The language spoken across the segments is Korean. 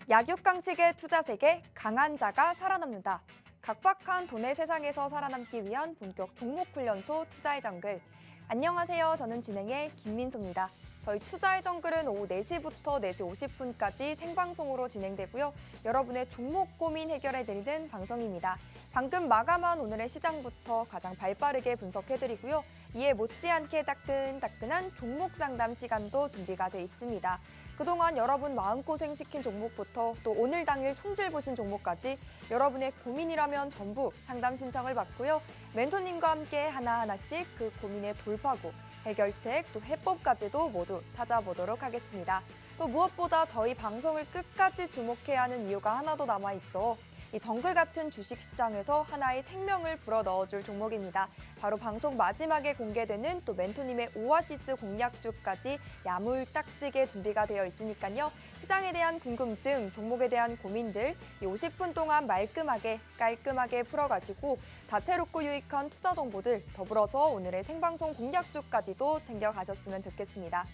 약육강식의 투자 세계, 강한 자가 살아남는다. 각박한 돈의 세상에서 살아남기 위한 본격 종목훈련소 투자의 정글. 안녕하세요. 저는 진행의 김민수입니다. 저희 투자의 정글은 오후 4시부터 4시 50분까지 생방송으로 진행되고요. 여러분의 종목 고민 해결해드리는 방송입니다. 방금 마감한 오늘의 시장부터 가장 발빠르게 분석해드리고요. 이에 못지않게 따끈따끈한 종목 상담 시간도 준비가 돼 있습니다. 그동안 여러분 마음고생시킨 종목부터 또 오늘 당일 손실 보신 종목까지 여러분의 고민이라면 전부 상담 신청을 받고요. 멘토님과 함께 하나하나씩 그 고민의 돌파구, 해결책, 또 해법까지도 모두 찾아보도록 하겠습니다. 또 무엇보다 저희 방송을 끝까지 주목해야 하는 이유가 하나 더 남아있죠. 이 정글 같은 주식시장에서 하나의 생명을 불어넣어줄 종목입니다. 바로 방송 마지막에 공개되는 또 멘토님의 오아시스 공략주까지 야물딱지게 준비가 되어 있으니까요. 시장에 대한 궁금증, 종목에 대한 고민들 이 50분 동안 말끔하게 깔끔하게 풀어가시고 다채롭고 유익한 투자 정보들 더불어서 오늘의 생방송 공략주까지도 챙겨가셨으면 좋겠습니다.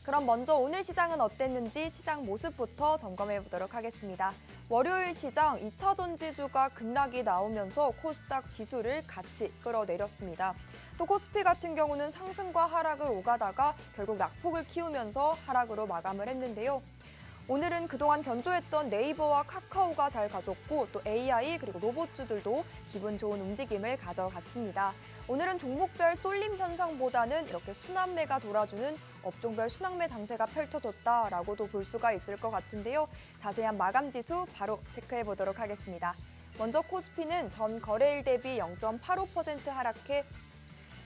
그럼 먼저 오늘 시장은 어땠는지 시장 모습부터 점검해 보도록 하겠습니다. 월요일 시장 2차 전지주가 급락이 나오면서 코스닥 지수를 같이 끌어내렸습니다. 또 코스피 같은 경우는 상승과 하락을 오가다가 결국 낙폭을 키우면서 하락으로 마감을 했는데요. 오늘은 그동안 견조했던 네이버와 카카오가 잘 가졌고 또 AI 그리고 로봇주들도 기분 좋은 움직임을 가져갔습니다. 오늘은 종목별 쏠림 현상보다는 이렇게 순환매가 돌아주는 업종별 순환매 장세가 펼쳐졌다라고도 볼 수가 있을 것 같은데요. 자세한 마감 지수 바로 체크해 보도록 하겠습니다. 먼저 코스피는 전 거래일 대비 0.85% 하락해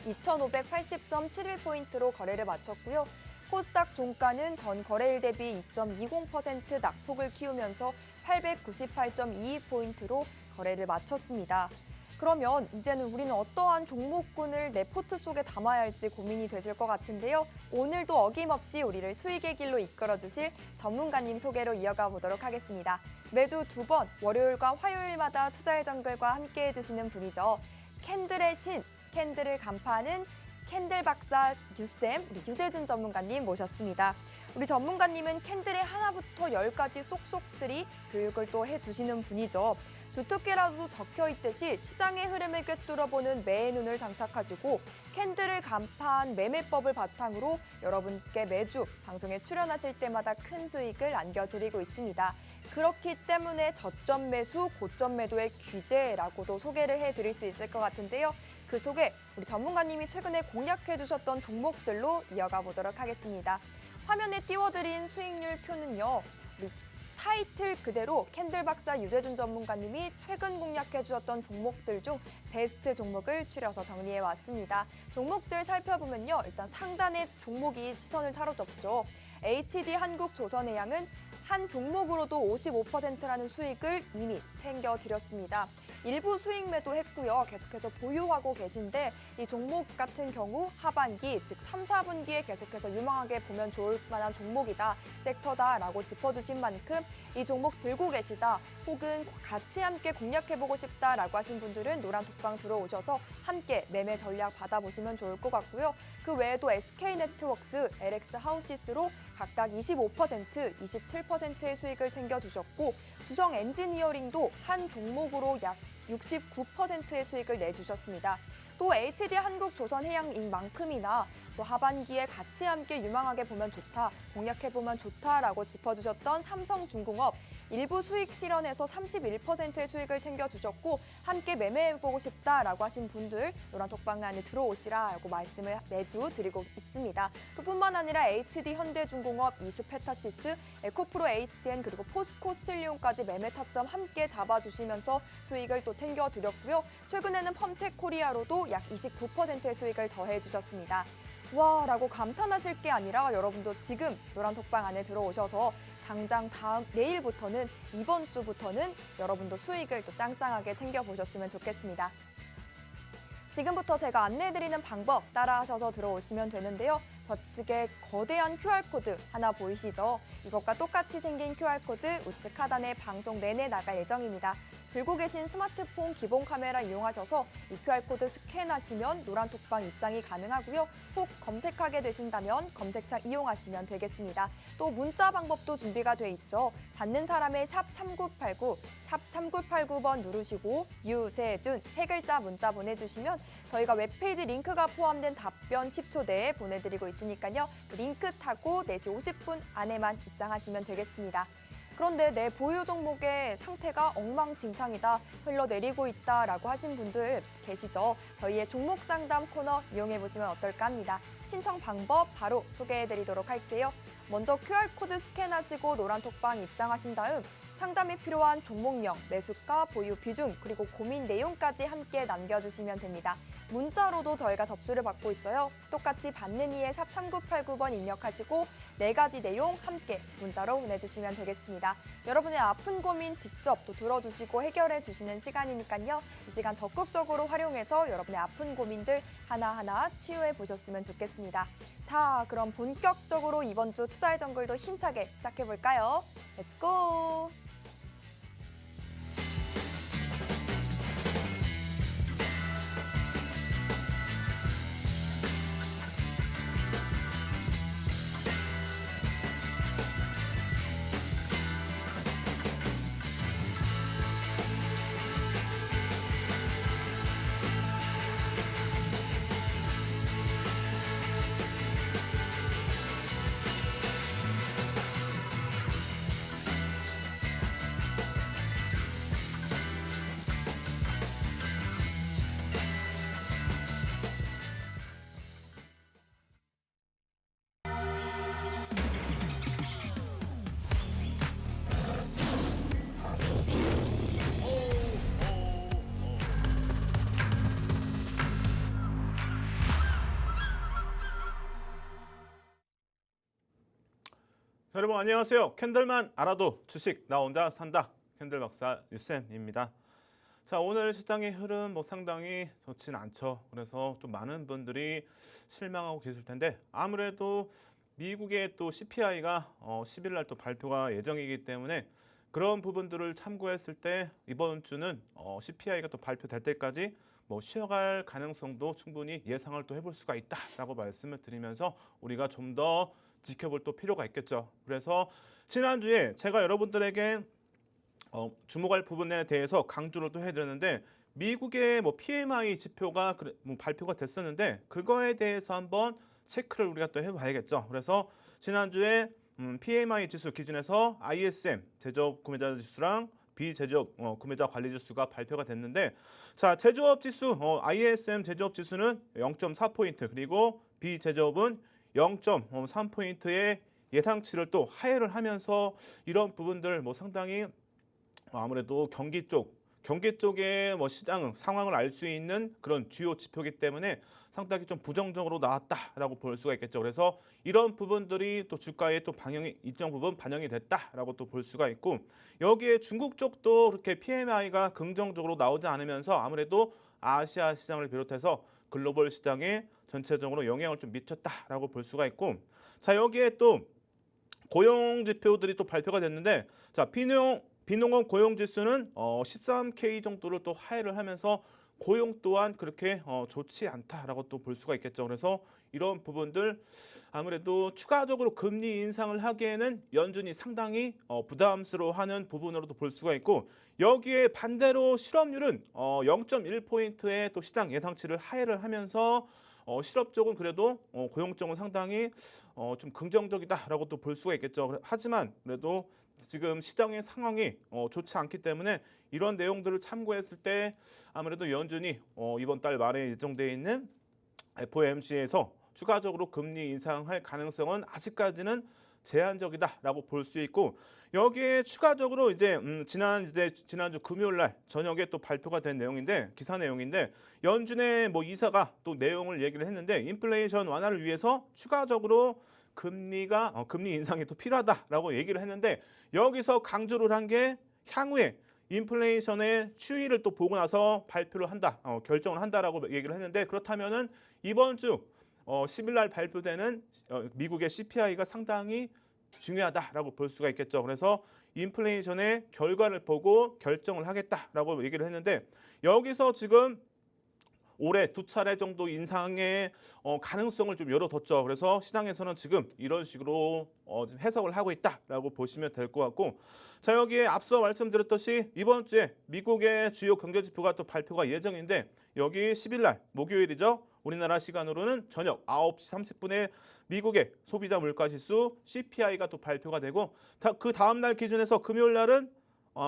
2,580.71포인트로 거래를 마쳤고요. 코스닥 종가는 전 거래일 대비 2.20% 낙폭을 키우면서 898.22포인트로 거래를 마쳤습니다. 그러면 이제는 우리는 어떠한 종목군을 내 포트 속에 담아야 할지 고민이 되실 것 같은데요. 오늘도 어김없이 우리를 수익의 길로 이끌어주실 전문가님 소개로 이어가 보도록 하겠습니다. 매주 2번 월요일과 화요일마다 투자의 정글과 함께 해주시는 분이죠. 캔들의 신, 캔들을 간파하는 캔들 박사 유쌤, 우리 유재준 전문가님 모셨습니다. 우리 전문가님은 캔들의 하나부터 10까지 쏙쏙들이 교육을 또 해주시는 분이죠. 주특기라도 적혀있듯이 시장의 흐름을 꿰뚫어보는 매의 눈을 장착하시고 캔들을 간파한 매매법을 바탕으로 여러분께 매주 방송에 출연하실 때마다 큰 수익을 안겨드리고 있습니다. 그렇기 때문에 저점 매수, 고점 매도의 규제라고도 소개를 해드릴 수 있을 것 같은데요. 그 소개 우리 전문가님이 최근에 공략해 주셨던 종목들로 이어가 보도록 하겠습니다. 화면에 띄워드린 수익률 표는요. 우리 타이틀 그대로 캔들 박사 유재준 전문가님이 최근 공략해 주셨던 종목들 중 베스트 종목을 추려서 정리해 왔습니다. 종목들 살펴보면요. 일단 상단의 종목이 시선을 사로잡죠. HT 한국조선해양은 한 종목으로도 55%라는 수익을 이미 챙겨드렸습니다. 일부 수익 매도했고요. 계속해서 보유하고 계신데 이 종목 같은 경우 하반기, 즉 3, 4분기에 계속해서 유망하게 보면 좋을 만한 종목이다, 섹터다라고 짚어주신 만큼 이 종목 들고 계시다 혹은 같이 함께 공략해보고 싶다라고 하신 분들은 노란 톡방 들어오셔서 함께 매매 전략 받아보시면 좋을 것 같고요. 그 외에도 SK네트워크스, LX하우시스로 각각 25%, 27%의 수익을 챙겨주셨고 주성 엔지니어링도 한 종목으로 약 69%의 수익을 내주셨습니다. 또 HD 한국조선해양인 만큼이나 또 하반기에 같이 함께 유망하게 보면 좋다, 공략해보면 좋다라고 짚어주셨던 삼성중공업 일부 수익 실현에서 31%의 수익을 챙겨주셨고 함께 매매해보고 싶다라고 하신 분들 노란 톡방 안에 들어오시라고 말씀을 매주 드리고 있습니다. 또 뿐만 아니라 HD 현대중공업, 이수페타시스, 에코프로 HN 그리고 포스코 스틸리온까지 매매 타점 함께 잡아주시면서 수익을 또 챙겨드렸고요. 최근에는 펌텍 코리아로도 약 29%의 수익을 더해주셨습니다. 와 라고 감탄하실 게 아니라 여러분도 지금 노란 톡방 안에 들어오셔서 당장 내일부터는 이번 주부터는 여러분도 수익을 또 짱짱하게 챙겨보셨으면 좋겠습니다. 지금부터 제가 안내해드리는 방법 따라하셔서 들어오시면 되는데요. 좌측에 거대한 QR코드 하나 보이시죠? 이것과 똑같이 생긴 QR코드 우측 하단에 방송 내내 나갈 예정입니다. 들고 계신 스마트폰 기본 카메라 이용하셔서 이 QR코드 스캔하시면 노란톡방 입장이 가능하고요. 혹 검색하게 되신다면 검색창 이용하시면 되겠습니다. 또 문자 방법도 준비가 돼 있죠. 받는 사람의 샵 3989, 샵 3989번 누르시고 유재준 세 글자 문자 보내주시면 저희가 웹페이지 링크가 포함된 답변 10초 내에 보내드리고 있으니까요. 그 링크 타고 4시 50분 안에만 입장하시면 되겠습니다. 그런데 내 보유 종목의 상태가 엉망진창이다, 흘러내리고 있다라고 하신 분들 계시죠? 저희의 종목 상담 코너 이용해보시면 어떨까 합니다. 신청 방법 바로 소개해드리도록 할게요. 먼저 QR코드 스캔하시고 노란톡방 입장하신 다음 상담이 필요한 종목명, 매수가, 보유 비중, 그리고 고민 내용까지 함께 남겨주시면 됩니다. 문자로도 저희가 접수를 받고 있어요. 똑같이 받는 이에 샵 3989번 입력하시고 4가지 내용 함께 문자로 보내주시면 되겠습니다. 여러분의 아픈 고민 직접 또 들어주시고 해결해 주시는 시간이니까요. 이 시간 적극적으로 활용해서 여러분의 아픈 고민들 하나하나 치유해 보셨으면 좋겠습니다. 자, 그럼 본격적으로 이번 주 투자의 정글도 힘차게 시작해 볼까요? 렛츠고! 자, 여러분 안녕하세요. 캔들만 알아도 주식 나 혼자 산다. 캔들 박사 유쌤입니다. 자, 오늘 시장의 흐름 상당히 좋지는 않죠. 그래서 좀 많은 분들이 실망하고 계실 텐데 아무래도 미국의 또 CPI가 10일 날 또 발표가 예정이기 때문에 그런 부분들을 참고했을 때 이번 주는 CPI가 또 발표될 때까지 쉬어갈 가능성도 충분히 예상을 또 해볼 수가 있다라고 말씀을 드리면서 우리가 좀 더 지켜볼 또 필요가 있겠죠. 그래서 지난주에 제가 여러분들에게 주목할 부분에 대해서 강조를 또 해드렸는데 미국의 PMI 지표가 발표가 됐었는데 그거에 대해서 한번 체크를 우리가 또 해봐야겠죠. 그래서 지난주에 PMI 지수 기준에서 ISM 제조업 구매자 지수랑 비제조업 구매자 관리 지수가 발표가 됐는데 자, 제조업 지수 ISM 제조업 지수는 0.4포인트 그리고 비제조업은 0.3포인트의 예상치를 또 하회를 하면서 이런 부분들 상당히 아무래도 경기 쪽의 시장 상황을 알 수 있는 그런 주요 지표이기 때문에 상당히 좀 부정적으로 나왔다라고 볼 수가 있겠죠. 그래서 이런 부분들이 또 주가에 또 일정 부분 반영이 됐다라고 또 볼 수가 있고 여기에 중국 쪽도 그렇게 PMI가 긍정적으로 나오지 않으면서 아무래도 아시아 시장을 비롯해서 글로벌 시장에 전체적으로 영향을 좀 미쳤다라고 볼 수가 있고 자, 여기에 또 고용 지표들이 또 발표가 됐는데 자, 비농업 고용 지수는 13K 정도를 또 하회를 하면서 고용 또한 그렇게 좋지 않다라고 또 볼 수가 있겠죠. 그래서 이런 부분들 아무래도 추가적으로 금리 인상을 하기에는 연준이 상당히 부담스러워하는 부분으로도 볼 수가 있고 여기에 반대로 실업률은 0.1포인트의 또 시장 예상치를 하회를 하면서 실업 쪽은 그래도 고용 쪽은 상당히 좀 긍정적이다라고 또 볼 수가 있겠죠. 하지만 그래도 지금 시장의 상황이 좋지 않기 때문에 이런 내용들을 참고했을 때 아무래도 연준이 이번 달 말에 예정돼 있는 FOMC에서 추가적으로 금리 인상할 가능성은 아직까지는 제한적이다라고 볼 수 있고 여기에 추가적으로 이제 지난주 금요일 날 저녁에 또 발표가 된 내용인데 기사 내용인데 연준의 이사가 또 내용을 얘기를 했는데 인플레이션 완화를 위해서 추가적으로 금리 인상이 또 필요하다라고 얘기를 했는데 여기서 강조를 한 게 향후에 인플레이션의 추이를 또 보고 나서 발표를 한다, 결정을 한다라고 얘기를 했는데 그렇다면은 이번 주 10일 날 발표되는 미국의 CPI가 상당히 중요하다라고 볼 수가 있겠죠. 그래서 인플레이션의 결과를 보고 결정을 하겠다라고 얘기를 했는데 여기서 지금 올해 2차례 정도 인상의 가능성을 좀 열어뒀죠. 그래서 시장에서는 지금 이런 식으로 지금 해석을 하고 있다라고 보시면 될 것 같고, 자 여기에 앞서 말씀드렸듯이 이번 주에 미국의 주요 경제 지표가 또 발표가 예정인데 여기 10일 날 목요일이죠. 우리나라 시간으로는 저녁 9시 30분에 미국의 소비자 물가지수 CPI가 또 발표가 되고 그 다음 날 기준에서 금요일 날은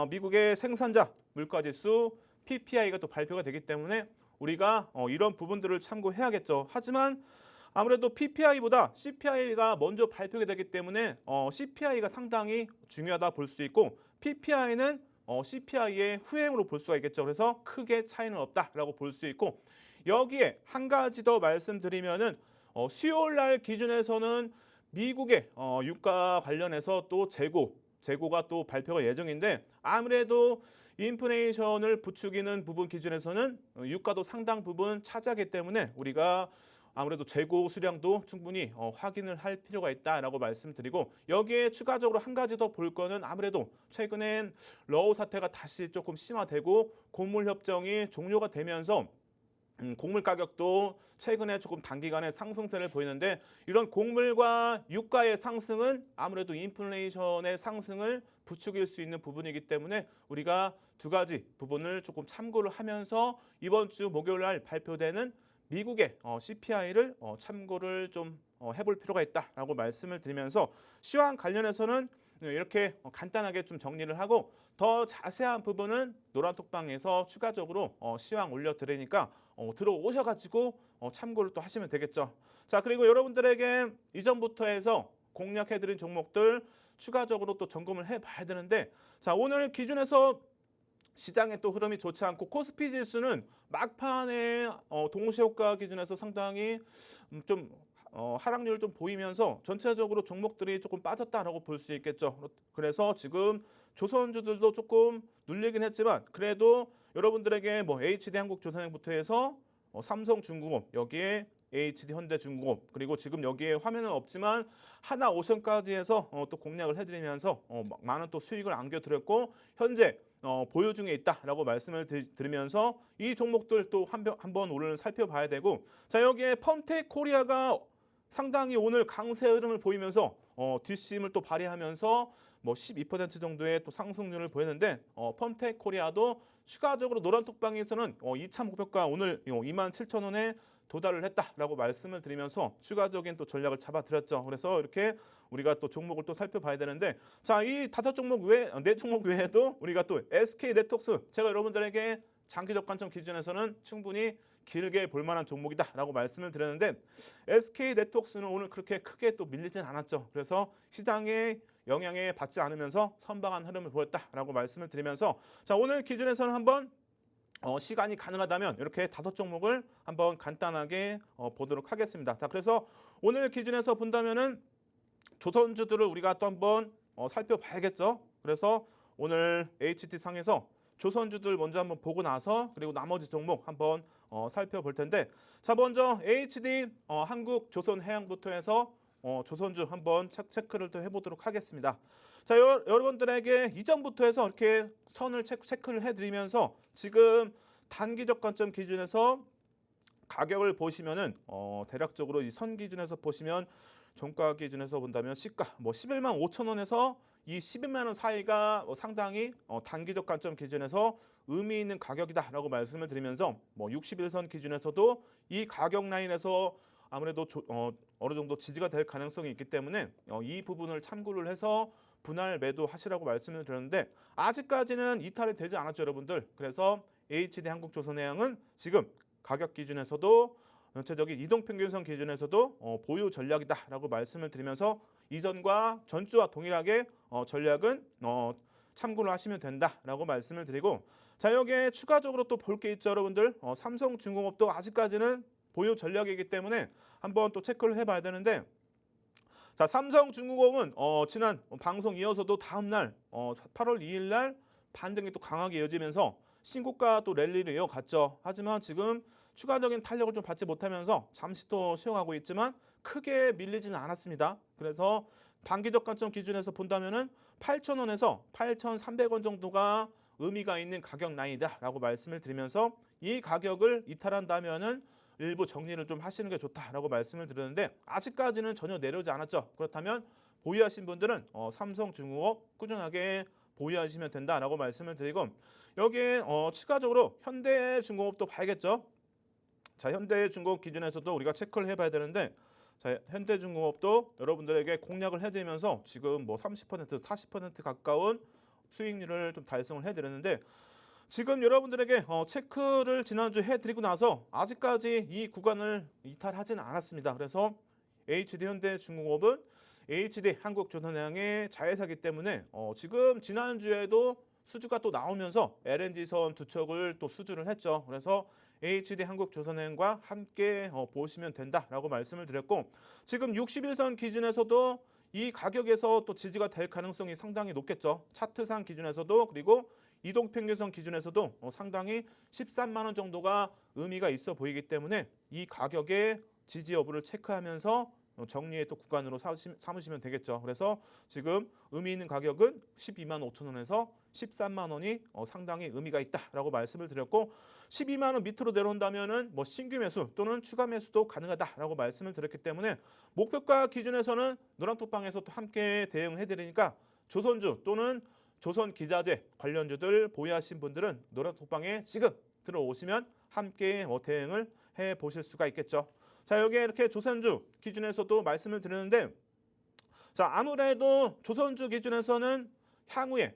미국의 생산자 물가지수 PPI가 또 발표가 되기 때문에 우리가 이런 부분들을 참고해야겠죠. 하지만 아무래도 PPI보다 CPI가 먼저 발표가 되기 때문에 CPI가 상당히 중요하다 볼 수 있고 PPI는 CPI의 후행으로 볼 수가 있겠죠. 그래서 크게 차이는 없다라고 볼 수 있고 여기에 한 가지 더 말씀드리면은 수요일 날 기준에서는 미국의 유가 관련해서 또 재고가 또 발표가 예정인데 아무래도 인플레이션을 부추기는 부분 기준에서는 유가도 상당 부분 차지하기 때문에 우리가 아무래도 재고 수량도 충분히 확인을 할 필요가 있다라고 말씀드리고 여기에 추가적으로 한 가지 더 볼 거는 아무래도 최근엔 러우 사태가 다시 조금 심화되고 곡물 협정이 종료가 되면서 곡물 가격도 최근에 조금 단기간에 상승세를 보이는데 이런 곡물과 유가의 상승은 아무래도 인플레이션의 상승을 부추길 수 있는 부분이기 때문에 우리가 두 가지 부분을 조금 참고를 하면서 이번 주 목요일 날 발표되는 미국의 CPI를 참고를 좀 해볼 필요가 있다라고 말씀을 드리면서 시황 관련해서는 이렇게 간단하게 좀 정리를 하고 더 자세한 부분은 노란톡방에서 추가적으로 시황 올려드리니까 들어오셔가지고 참고를 또 하시면 되겠죠. 자 그리고 여러분들에게 이전부터 해서 공략해드린 종목들 추가적으로 또 점검을 해봐야 되는데 자 오늘 기준에서 시장의 또 흐름이 좋지 않고 코스피 지수는 막판에 동시에 효과 기준에서 상당히 좀 하락률을 좀 보이면서 전체적으로 종목들이 조금 빠졌다라고 볼 수 있겠죠. 그래서 지금 조선주들도 조금 눌리긴 했지만 그래도 여러분들에게 뭐 HD 한국조선행부터 해서 삼성중공업 여기에 HD 현대중공업 그리고 지금 여기에 화면은 없지만 하나오션까지 해서 또 공략을 해드리면서 많은 또 수익을 안겨드렸고 현재 보유 중에 있다라고 말씀을 드리면서 이 종목들 또 한번 오늘 살펴봐야 되고 자 여기에 펌텍 코리아가 상당히 오늘 강세 흐름을 보이면서 뒷심을 또 발휘하면서 뭐 12% 정도의 또 상승률을 보였는데 펌텍 코리아도 추가적으로 노란톡방에서는 2차 목표가 오늘 27,000원에 도달을 했다라고 말씀을 드리면서 추가적인 또 전략을 잡아드렸죠. 그래서 이렇게 우리가 또 종목을 또 살펴봐야 되는데 자, 이 5종목 외에 4종목 외에도 우리가 또 SK네트웍스 제가 여러분들에게 장기적 관점 기준에서는 충분히 길게 볼 만한 종목이다라고 말씀을 드렸는데 SK네트웍스는 오늘 그렇게 크게 또 밀리진 않았죠. 그래서 시장의 영향에 받지 않으면서 선방한 흐름을 보였다라고 말씀을 드리면서 자, 오늘 기준에서는 한번 시간이 가능하다면 이렇게 5종목을 한번 간단하게 보도록 하겠습니다. 자, 그래서 오늘 기준에서 본다면은 조선주들을 우리가 또 한번 살펴봐야겠죠. 그래서 오늘 HT 상에서 조선주들 먼저 한번 보고 나서 그리고 나머지 종목 한번 살펴볼 텐데 자, 먼저 HD 한국조선해양부터 해서 조선주 한번 체크를 또 해보도록 하겠습니다. 자, 여러분들에게 이전부터 해서 이렇게 선을 체크를 해드리면서 지금 단기적 관점 기준에서 가격을 보시면은 대략적으로 이 선 기준에서 보시면 종가 기준에서 본다면 시가 뭐 11만 5천 원에서 이 12만 원 사이가 상당히 단기적 관점 기준에서 의미 있는 가격이다라고 말씀을 드리면서 뭐 61선 기준에서도 이 가격 라인에서 아무래도 어느 정도 지지가 될 가능성이 있기 때문에 이 부분을 참고를 해서 분할 매도하시라고 말씀을 드렸는데 아직까지는 이탈이 되지 않았죠, 여러분들. 그래서 HD 한국조선해양은 지금 가격 기준에서도 전체적인 이동평균선 기준에서도 보유 전략이다라고 말씀을 드리면서 이전과 전주와 동일하게 전략은 참고를 하시면 된다라고 말씀을 드리고 자, 여기에 추가적으로 또 볼 게 있죠, 여러분들. 삼성중공업도 아직까지는 보유 전략이기 때문에 한번 또 체크를 해봐야 되는데 자, 삼성중공업은 지난 방송 이어서도 다음 날 8월 2일 날 반등이 또 강하게 이어지면서 신고가 또 랠리를 이어갔죠. 하지만 지금 추가적인 탄력을 좀 받지 못하면서 잠시 또 쉬어가고 있지만 크게 밀리지는 않았습니다. 그래서 단기적 관점 기준에서 본다면은 8,000원에서 8,300원 정도가 의미가 있는 가격 라인이다라고 말씀을 드리면서 이 가격을 이탈한다면은 일부 정리를 좀 하시는 게 좋다라고 말씀을 드렸는데 아직까지는 전혀 내려오지 않았죠. 그렇다면 보유하신 분들은 삼성중공업 꾸준하게 보유하시면 된다라고 말씀을 드리고 여기에 추가적으로 현대중공업도 봐야겠죠. 자, 현대중공업 기준에서도 우리가 체크를 해봐야 되는데 자, 현대중공업도 여러분들에게 공략을 해드리면서 지금 뭐 30%, 40% 가까운 수익률을 좀 달성을 해드렸는데 지금 여러분들에게 체크를 지난주 해드리고 나서 아직까지 이 구간을 이탈하지는 않았습니다. 그래서 HD 현대중공업은 HD 한국조선해양의 자회사이기 때문에 지금 지난주에도 수주가 또 나오면서 LNG선 두 척을 또 수주를 했죠. 그래서 HD 한국조선해양과 함께 보시면 된다라고 말씀을 드렸고 지금 61선 기준에서도 이 가격에서 또 지지가 될 가능성이 상당히 높겠죠. 차트상 기준에서도 그리고 이동평균선 기준에서도 상당히 13만 원 정도가 의미가 있어 보이기 때문에 이 가격의 지지 여부를 체크하면서 정리의 또 구간으로 삼으시면 되겠죠. 그래서 지금 의미 있는 가격은 12만 5천 원에서 13만 원이 상당히 의미가 있다라고 말씀을 드렸고 12만 원 밑으로 내려온다면은 뭐 신규 매수 또는 추가 매수도 가능하다라고 말씀을 드렸기 때문에 목표가 기준에서는 노란톡방에서 또 함께 대응해 드리니까 조선주 또는 조선기자재 관련주들 보유하신 분들은 노란톡방에 지금 들어오시면 함께 대응을 해 보실 수가 있겠죠. 자, 여기에 이렇게 조선주 기준에서도 말씀을 드리는데 자, 아무래도 조선주 기준에서는 향후에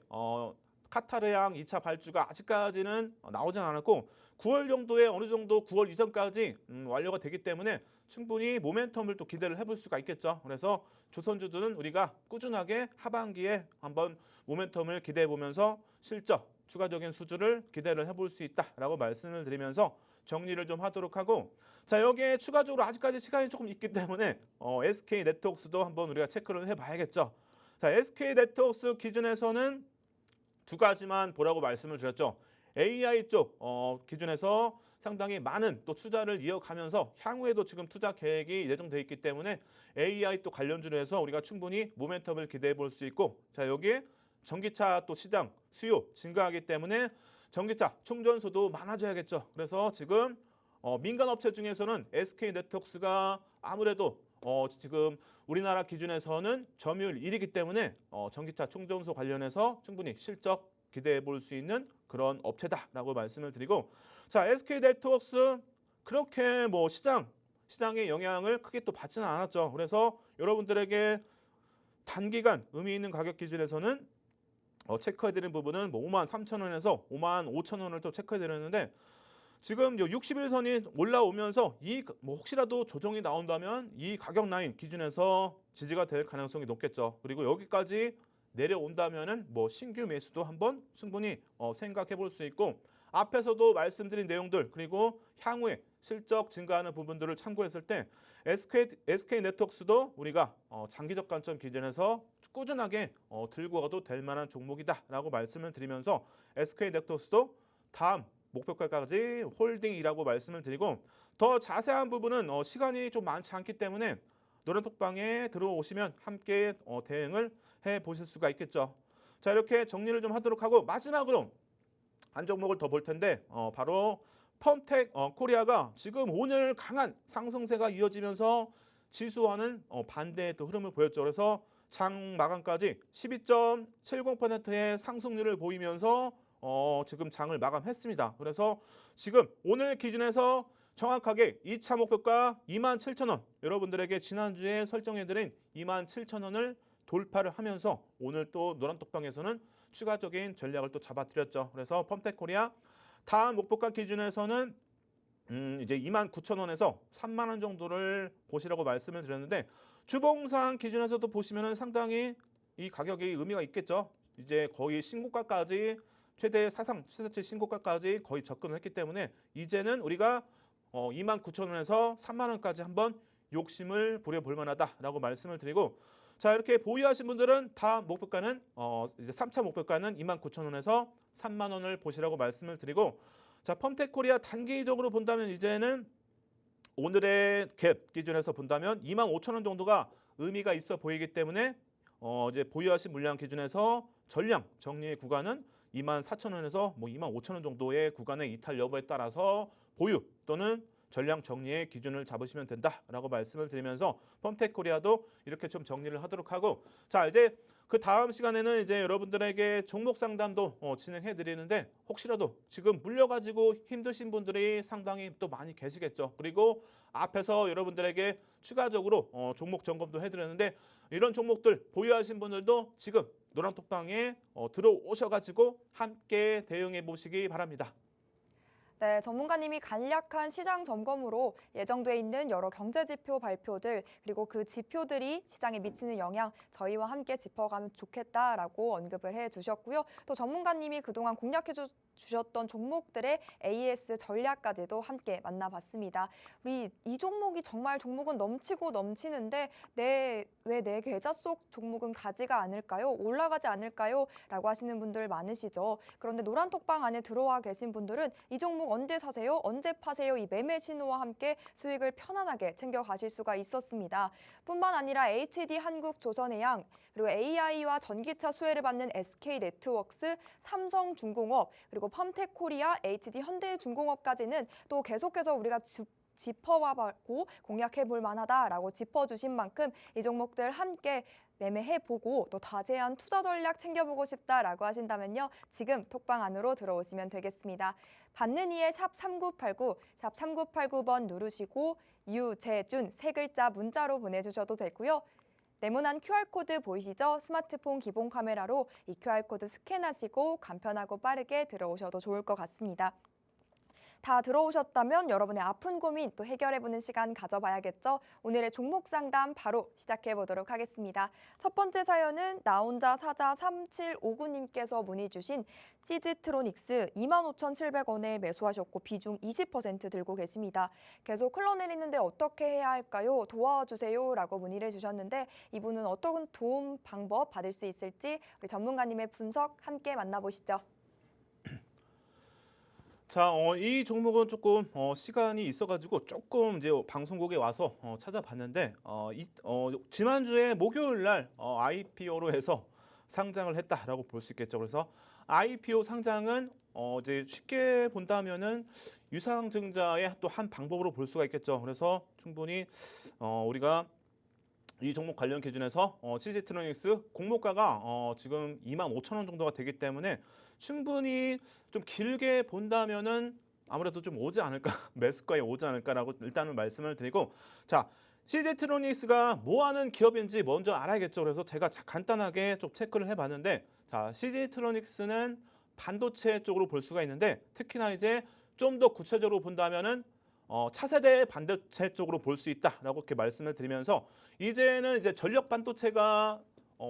카타르양 2차 발주가 아직까지는 나오진 않았고 9월 정도에 어느 정도 9월 이전까지 완료가 되기 때문에 충분히 모멘텀을 또 기대를 해볼 수가 있겠죠. 그래서 조선주들은 우리가 꾸준하게 하반기에 한번 모멘텀을 기대해 보면서 실적, 추가적인 수주를 기대를 해볼 수 있다라고 말씀을 드리면서 정리를 좀 하도록 하고 자 여기에 추가적으로 아직까지 시간이 조금 있기 때문에 SK 네트워크스도 한번 우리가 체크를 해봐야겠죠. 자 SK 네트워크스 기준에서는 두 가지만 보라고 말씀을 드렸죠. AI 쪽 기준에서 상당히 많은 또 투자를 이어가면서 향후에도 지금 투자 계획이 예정돼 있기 때문에 AI 또 관련주로 해서 우리가 충분히 모멘텀을 기대해 볼 수 있고 자 여기에 전기차 또 시장 수요 증가하기 때문에 전기차 충전소도 많아져야겠죠. 그래서 지금 민간 업체 중에서는 SK 네트워크스가 아무래도 지금 우리나라 기준에서는 점유율 1위이기 때문에 전기차 충전소 관련해서 충분히 실적 기대해 볼 수 있는 그런 업체다라고 말씀을 드리고 자 SK 네트워크스 그렇게 뭐 시장의 영향을 크게 또 받지는 않았죠. 그래서 여러분들에게 단기간 의미 있는 가격 기준에서는 체크해드린 부분은 뭐 5만 3천 원에서 5만 5천 원을 또 체크해드렸는데 지금 61선이 올라오면서 뭐 혹시라도 조정이 나온다면 이 가격 라인 기준에서 지지가 될 가능성이 높겠죠. 그리고 여기까지 내려온다면은 뭐 신규 매수도 한번 충분히 생각해 볼 수 있고 앞에서도 말씀드린 내용들 그리고 향후에 실적 증가하는 부분들을 참고했을 때 SK 네트워크스도 우리가 장기적 관점 기준에서 꾸준하게 들고 가도 될 만한 종목이다라고 말씀을 드리면서 SK 네트워크스도 다음 목표가까지 홀딩이라고 말씀을 드리고 더 자세한 부분은 시간이 좀 많지 않기 때문에 노란톡방에 들어오시면 함께 대응을 해 보실 수가 있겠죠. 자 이렇게 정리를 좀 하도록 하고 마지막으로 한 종목을 더 볼 텐데 바로 펌텍 코리아가 지금 오늘 강한 상승세가 이어지면서 지수와는 반대의 또 흐름을 보였죠. 그래서 장 마감까지 12.70%의 상승률을 보이면서 지금 장을 마감했습니다. 그래서 지금 오늘 기준에서 정확하게 2차 목표가 27,000원 여러분들에게 지난주에 설정해드린 27,000원을 돌파를 하면서 오늘 또 노란톡방에서는 추가적인 전략을 또 잡아드렸죠. 그래서 펌텍 코리아 다음 목표가 기준에서는 이제 29,000원에서 3만 원 정도를 보시라고 말씀을 드렸는데 주봉상 기준에서도 보시면은 상당히 이 가격이 의미가 있겠죠. 이제 거의 신고가까지 사상 최대치 신고가까지 거의 접근을 했기 때문에 이제는 우리가 29,000원에서 3만 원까지 한번 욕심을 부려볼 만하다라고 말씀을 드리고 자 이렇게 보유하신 분들은 다음 목표가는 이제 3차 목표가는 29,000원에서 3만 원을 보시라고 말씀을 드리고 자 펌텍 코리아 단기적으로 본다면 이제는 오늘의 갭 기준에서 본다면 25,000원 정도가 의미가 있어 보이기 때문에 이제 보유하신 물량 기준에서 전량 정리의 구간은 24,000원에서 뭐 25,000원 정도의 구간의 이탈 여부에 따라서 보유 또는 전량 정리의 기준을 잡으시면 된다라고 말씀을 드리면서 펌텍코리아도 이렇게 좀 정리를 하도록 하고, 자 이제 그 다음 시간에는 이제 여러분들에게 종목 상담도 진행해 드리는데, 혹시라도 지금 물려가지고 힘드신 분들이 상당히 또 많이 계시겠죠. 그리고 앞에서 여러분들에게 추가적으로 종목 점검도 해드렸는데, 이런 종목들 보유하신 분들도 지금 노란톡방에 들어오셔가지고 함께 대응해 보시기 바랍니다. 네, 전문가님이 간략한 시장 점검으로 예정돼 있는 여러 경제 지표 발표들, 그리고 그 지표들이 시장에 미치는 영향 저희와 함께 짚어가면 좋겠다라고 언급을 해주셨고요. 또 전문가님이 그동안 공략해 주셨던 종목들의 AS 전략까지도 함께 만나봤습니다. 우리 이 종목이 정말 종목은 넘치고 넘치는데 왜 내 계좌 속 종목은 가지가 않을까요? 올라가지 않을까요? 라고 하시는 분들 많으시죠. 그런데 노란톡방 안에 들어와 계신 분들은 이 종목 언제 사세요? 언제 파세요? 이 매매 신호와 함께 수익을 편안하게 챙겨가실 수가 있었습니다. 뿐만 아니라 HD 한국조선해양, 그리고 AI와 전기차 수혜를 받는 SK네트워크스, 삼성중공업, 그리고 펌텍코리아, HD 현대중공업까지는 또 계속해서 우리가 짚어와봤고 공략해볼 만하다라고 짚어주신 만큼 이 종목들 함께 매매해보고 또 자세한 투자 전략 챙겨보고 싶다라고 하신다면요. 지금 톡방 안으로 들어오시면 되겠습니다. 받는 이에 샵 3989, 샵 3989번 누르시고 유재준 세 글자 문자로 보내주셔도 되고요. 네모난 QR코드 보이시죠? 스마트폰 기본 카메라로 이 QR코드 스캔하시고 간편하고 빠르게 들어오셔도 좋을 것 같습니다. 다 들어오셨다면 여러분의 아픈 고민 또 해결해보는 시간 가져봐야겠죠? 오늘의 종목 상담 바로 시작해보도록 하겠습니다. 첫 번째 사연은 나 혼자 사자 3759님께서 문의 주신 시즈트로닉스 25,700원에 매수하셨고 비중 20% 들고 계십니다. 계속 흘러내리는데 어떻게 해야 할까요? 도와주세요 라고 문의를 주셨는데, 이분은 어떤 도움 방법 받을 수 있을지 우리 전문가님의 분석 함께 만나보시죠. 자, 이 종목은 조금 시간이 있어가지고 조금 이제 방송국에 와서 찾아봤는데, 지난주에 목요일 날 IPO로 해서 상장을 했다라고 볼 수 있겠죠. 그래서 IPO 상장은 이제 쉽게 본다면은 유상증자의 또 한 방법으로 볼 수가 있겠죠. 그래서 충분히 우리가 이 종목 관련 기준에서 CG트로닉스 공모가가 지금 25,000원 정도가 되기 때문에 충분히 좀 길게 본다면은 아무래도 좀 오지 않을까, 매수가에 오지 않을까라고 일단은 말씀을 드리고, 자 CG트로닉스가 뭐 하는 기업인지 먼저 알아야겠죠. 그래서 제가 간단하게 좀 체크를 해봤는데, 자 CG트로닉스는 반도체 쪽으로 볼 수가 있는데, 특히나 이제 좀 더 구체적으로 본다면은 차세대 반도체 쪽으로 볼 수 있다라고 이렇게 말씀을 드리면서, 이제는 이제 전력 반도체가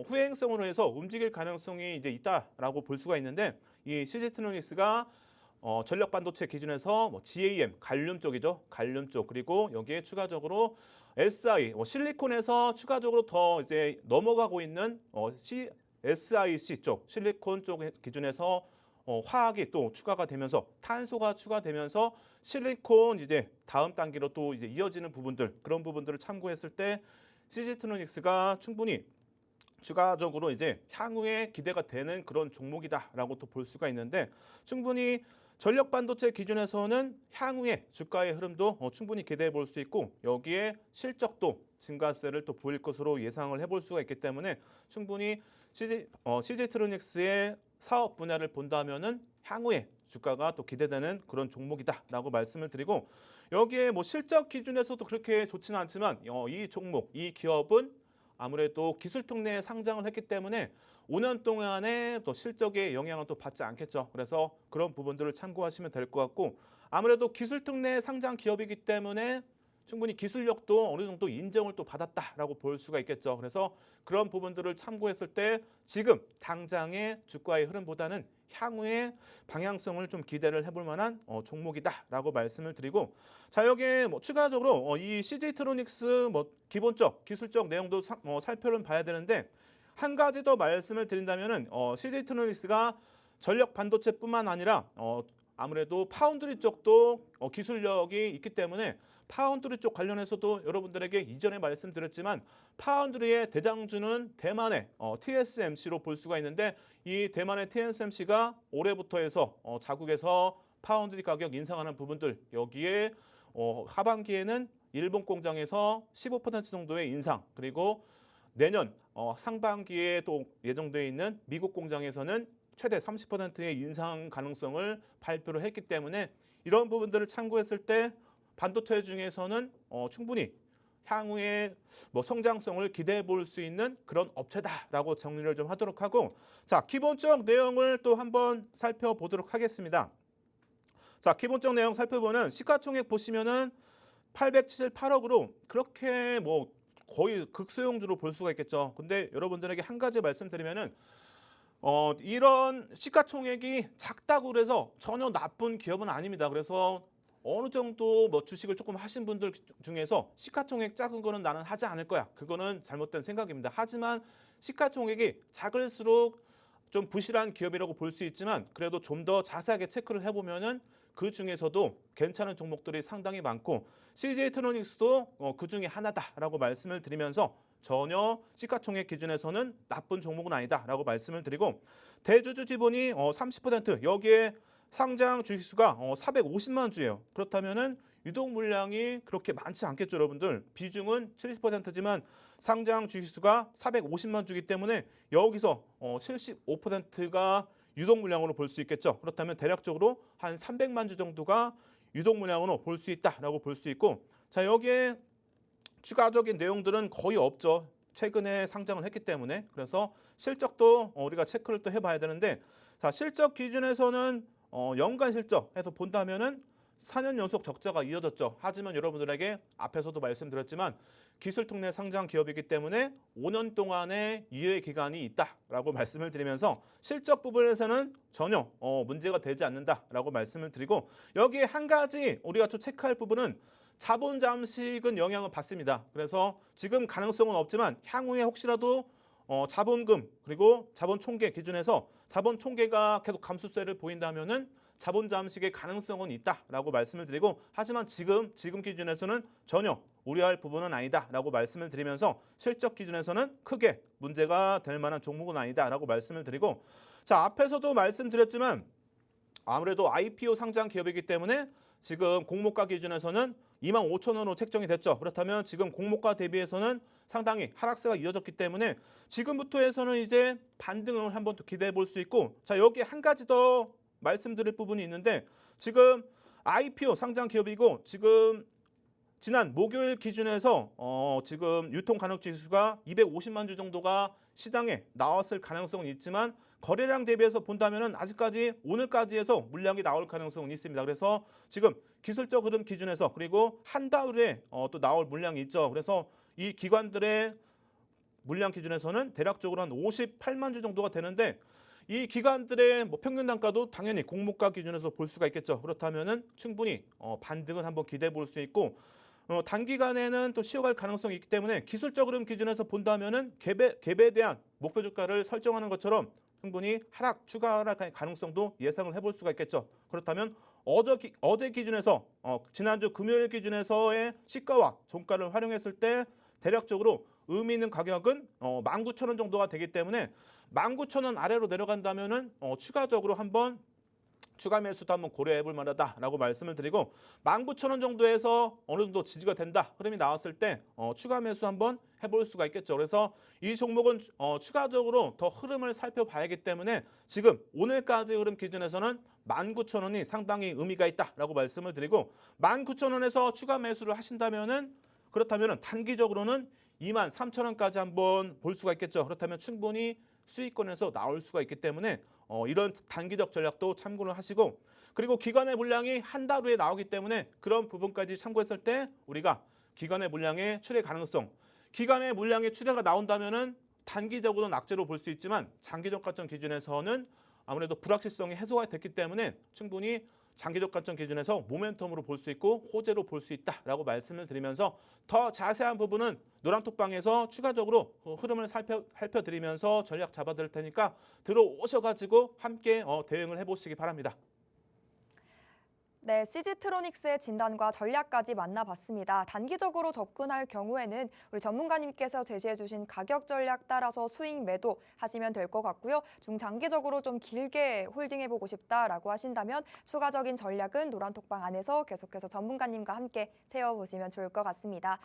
후행성으로 해서 움직일 가능성이 이제 있다라고 볼 수가 있는데, 이 CG트로닉스가 전력 반도체 기준에서 뭐 GAM 갈륨 쪽이죠, 갈륨 쪽, 그리고 여기에 추가적으로 SI 실리콘에서 추가적으로 더 이제 넘어가고 있는 SiC 쪽 실리콘 쪽 기준에서 화학이 또 추가가 되면서 탄소가 추가되면서 실리콘 이제 다음 단계로 또 이제 이어지는 부분들, 그런 부분들을 참고했을 때 CG트로닉스가 충분히 추가적으로 이제 향후에 기대가 되는 그런 종목이다라고 또 볼 수가 있는데, 충분히 전력 반도체 기준에서는 향후에 주가의 흐름도 충분히 기대해 볼 수 있고, 여기에 실적도 증가세를 또 보일 것으로 예상을 해볼 수가 있기 때문에 충분히 CG트로닉스의 사업 분야를 본다면은 향후에 주가가 또 기대되는 그런 종목이다라고 말씀을 드리고, 여기에 뭐 실적 기준에서도 그렇게 좋지는 않지만 이 종목, 이 기업은 아무래도 기술통 내에 상장을 했기 때문에 5년 동안의 또 실적의 영향을 또 받지 않겠죠. 그래서 그런 부분들을 참고하시면 될 것 같고, 아무래도 기술통 내 상장 기업이기 때문에 충분히 기술력도 어느 정도 인정을 또 받았다라고 볼 수가 있겠죠. 그래서 그런 부분들을 참고했을 때 지금 당장의 주가의 흐름보다는 향후의 방향성을 좀 기대를 해볼 만한 종목이다라고 말씀을 드리고, 자 여기에 뭐 추가적으로 이 CG트로닉스 뭐 기본적 기술적 내용도 살펴는 봐야 되는데, 한 가지 더 말씀을 드린다면은 CG트로닉스가 전력 반도체뿐만 아니라 아무래도 파운드리 쪽도 기술력이 있기 때문에 파운드리 쪽 관련해서도 여러분들에게 이전에 말씀드렸지만 파운드리의 대장주는 대만의 TSMC로 볼 수가 있는데 이 대만의 TSMC가 올해부터 해서 자국에서 파운드리 가격 인상하는 부분들 여기에 하반기에는 일본 공장에서 15% 정도의 인상 그리고 내년 상반기에 또 예정되어 있는 미국 공장에서는 최대 30%의 인상 가능성을 발표를 했기 때문에 이런 부분들을 참고했을 때 반도체 중에서는 충분히 향후에 성장성을 기대해 볼 수 있는 그런 업체다라고 정리를 좀 하도록 하고 자 기본적 내용을 또 한번 살펴보도록 하겠습니다. 자 기본적 내용 살펴보는 시가총액 보시면은 878억으로 그렇게 거의 극소형주로 볼 수가 있겠죠. 근데 여러분들에게 한 가지 말씀드리면은 이런 시가총액이 작다고 그래서 전혀 나쁜 기업은 아닙니다. 그래서 어느 정도 주식을 조금 하신 분들 중에서 시가총액 작은 거는 나는 하지 않을 거야. 그거는 잘못된 생각입니다. 하지만 시가총액이 작을수록 좀 부실한 기업이라고 볼 수 있지만 그래도 좀 더 자세하게 체크를 해보면은 그 중에서도 괜찮은 종목들이 상당히 많고 CJ트로닉스도 그 중에 하나다라고 말씀을 드리면서 전혀 시가총액 기준에서는 나쁜 종목은 아니다라고 말씀을 드리고 대주주 지분이 30% 여기에 상장 주식수가 450만 주예요. 그렇다면은 유동 물량이 그렇게 많지 않겠죠, 여러분들. 비중은 70%지만 상장 주식수가 450만 주기 때문에 여기서 75%가 유동 물량으로 볼 수 있겠죠. 그렇다면 대략적으로 한 300만 주 정도가 유동 물량으로 볼 수 있다라고 볼 수 있고 자, 여기에 추가적인 내용들은 거의 없죠. 최근에 상장을 했기 때문에. 그래서 실적도 우리가 체크를 또 해봐야 되는데 자, 실적 기준에서는 연간 실적해서 본다면은 4년 연속 적자가 이어졌죠. 하지만 여러분들에게 앞에서도 말씀드렸지만 기술특례 상장 기업이기 때문에 5년 동안의 유예 기간이 있다라고 말씀을 드리면서 실적 부분에서는 전혀 문제가 되지 않는다라고 말씀을 드리고 여기에 한 가지 우리가 좀 체크할 부분은 자본 잠식은 영향을 받습니다. 그래서 지금 가능성은 없지만 향후에 혹시라도 자본금 그리고 자본 총계 기준에서 자본 총계가 계속 감소세를 보인다면은 자본 잠식의 가능성은 있다라고 말씀을 드리고 하지만 지금 기준에서는 전혀 우려할 부분은 아니다라고 말씀을 드리면서 실적 기준에서는 크게 문제가 될 만한 종목은 아니다라고 말씀을 드리고 자 앞에서도 말씀드렸지만 아무래도 IPO 상장 기업이기 때문에 지금 공모가 기준에서는 25,000원으로 책정이 됐죠. 그렇다면 지금 공모가 대비해서는 상당히 하락세가 이어졌기 때문에 지금부터 해서는 이제 반등을 한번 또 기대해 볼 수 있고 자 여기 한 가지 더 말씀드릴 부분이 있는데 지금 IPO 상장 기업이고 지금 지난 목요일 기준에서 지금 유통 가능 지수가 250만 주 정도가 시장에 나왔을 가능성은 있지만 거래량 대비해서 본다면은 아직까지 오늘까지 해서 물량이 나올 가능성은 있습니다. 그래서 지금 기술적 흐름 기준에서 그리고 한 달 후에 또 나올 물량이 있죠. 그래서 이 기관들의 물량 기준에서는 대략적으로 한 58만 주 정도가 되는데 이 기관들의 평균 단가도 당연히 공모가 기준에서 볼 수가 있겠죠. 그렇다면은 충분히 반등을 한번 기대해 볼 수 있고 단기간에는 또 쉬어갈 가능성이 있기 때문에 기술적 흐름 기준에서 본다면은 갭에 대한 목표 주가를 설정하는 것처럼 충분히 추가 하락의 가능성도 예상을 해볼 수가 있겠죠. 그렇다면 어제 기준에서 지난주 금요일 기준에서의 시가와 종가를 활용했을 때 대략적으로 의미 있는 가격은 19,000원 정도가 되기 때문에 19,000원 아래로 내려간다면은 추가적으로 한번 추가 매수도 한번 고려해 볼 만하다라고 말씀을 드리고 19,000원 정도에서 어느 정도 지지가 된다 흐름이 나왔을 때 추가 매수 한번 해볼 수가 있겠죠. 그래서 이 종목은 추가적으로 더 흐름을 살펴봐야기 때문에 지금 오늘까지 흐름 기준에서는 19,000원이 상당히 의미가 있다라고 말씀을 드리고 19,000원에서 추가 매수를 하신다면은 그렇다면은 단기적으로는 23,000원까지 한번 볼 수가 있겠죠. 그렇다면 충분히 수익권에서 나올 수가 있기 때문에 이런 단기적 전략도 참고를 하시고 그리고 기관의 물량이 한 달 후에 나오기 때문에 그런 부분까지 참고했을 때 우리가 기관의 물량의 출회 가능성 기관의 물량의 출회가 나온다면은 단기적으로는 악재로 볼 수 있지만 장기적 관점 기준에서는 아무래도 불확실성이 해소가 됐기 때문에 충분히 장기적 관점 기준에서 모멘텀으로 볼 수 있고 호재로 볼 수 있다라고 말씀을 드리면서 더 자세한 부분은 노란톡방에서 추가적으로 흐름을 살펴드리면서 전략 잡아드릴 테니까 들어오셔가지고 함께 대응을 해보시기 바랍니다. 네, CG트로닉스의 진단과 전략까지 만나봤습니다. 단기적으로 접근할 경우에는 우리 전문가님께서 제시해주신 가격 전략 따라서 수익 매도 하시면 될 것 같고요. 중장기적으로 좀 길게 홀딩해보고 싶다라고 하신다면 추가적인 전략은 노란톡방 안에서 계속해서 전문가님과 함께 세워보시면 좋을 것 같습니다.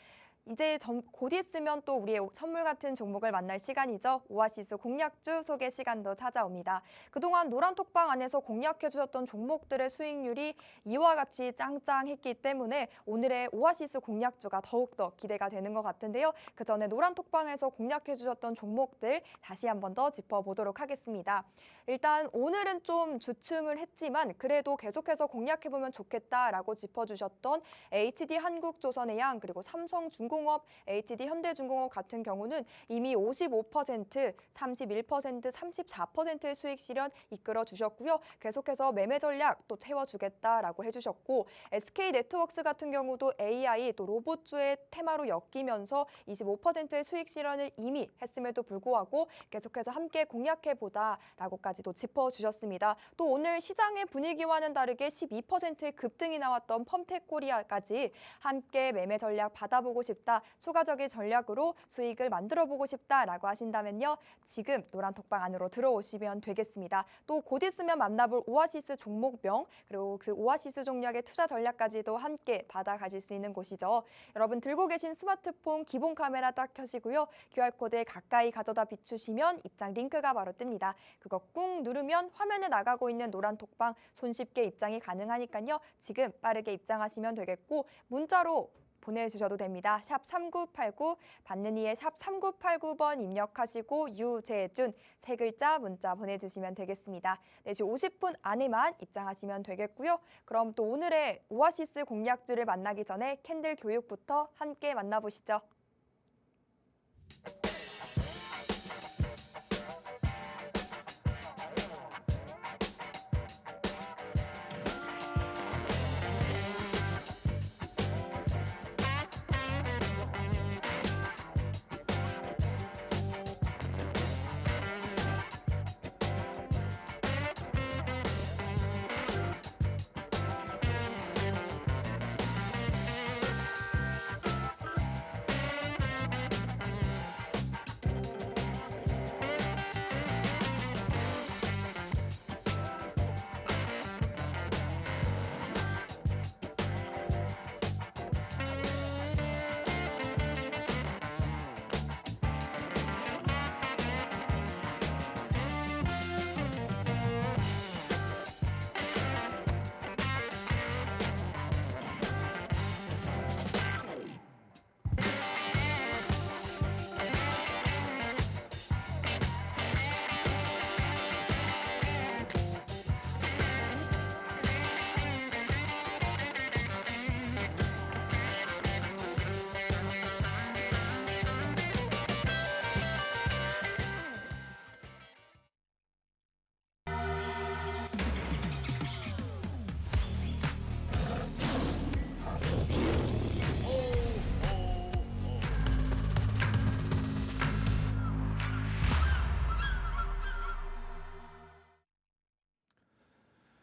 이제 곧 있으면 또 우리의 선물 같은 종목을 만날 시간이죠. 오아시스 공략주 소개 시간도 찾아옵니다. 그동안 노란톡방 안에서 공략해 주셨던 종목들의 수익률이 이와 같이 짱짱했기 때문에 오늘의 오아시스 공략주가 더욱더 기대가 되는 것 같은데요. 그 전에 노란톡방에서 공략해 주셨던 종목들 다시 한 번 더 짚어보도록 하겠습니다. 일단 오늘은 좀 주춤을 했지만 그래도 계속해서 공략해보면 좋겠다라고 짚어주셨던 HD 한국조선해양 그리고 삼성중공업, HD 현대중공업 같은 경우는 이미 55%, 31%, 34%의 수익 실현 이끌어 주셨고요. 계속해서 매매 전략 또 채워주겠다라고 해주셨고 SK네트워크스 같은 경우도 AI 또 로봇주의 테마로 엮이면서 25%의 수익 실현을 이미 했음에도 불구하고 계속해서 함께 공략해보다라고까지도 짚어주셨습니다. 또 오늘 시장의 분위기와는 다르게 12%의 급등이 나왔던 펌텍코리아까지 함께 매매 전략 받아보고 싶다, 추가적인 전략으로 수익을 만들어보고 싶다라고 하신다면요. 지금 노란톡방 안으로 들어오시면 되겠습니다. 또 곧 있으면 만나볼 오아시스 종목명 그리고 그 오아시스 종략의 투자 전략까지도 함께 받아가실 수 있는 곳이죠. 여러분 들고 계신 스마트폰 기본 카메라 딱 켜시고요. QR코드에 가까이 가져다 비추시면 입장 링크가 바로 뜹니다. 그거 꾹 누르면 화면에 나가고 있는 노란톡방 손쉽게 입장이 가능하니까요. 지금 빠르게 입장하시면 되겠고 문자로 보내주셔도 됩니다. 샵 3989 받는 이에 샵 3989번 입력하시고 유재준 세 글자 문자 보내주시면 되겠습니다. 4시 50분 안에만 입장하시면 되겠고요. 그럼 또 오늘의 오아시스 공략주를 만나기 전에 캔들 교육부터 함께 만나보시죠.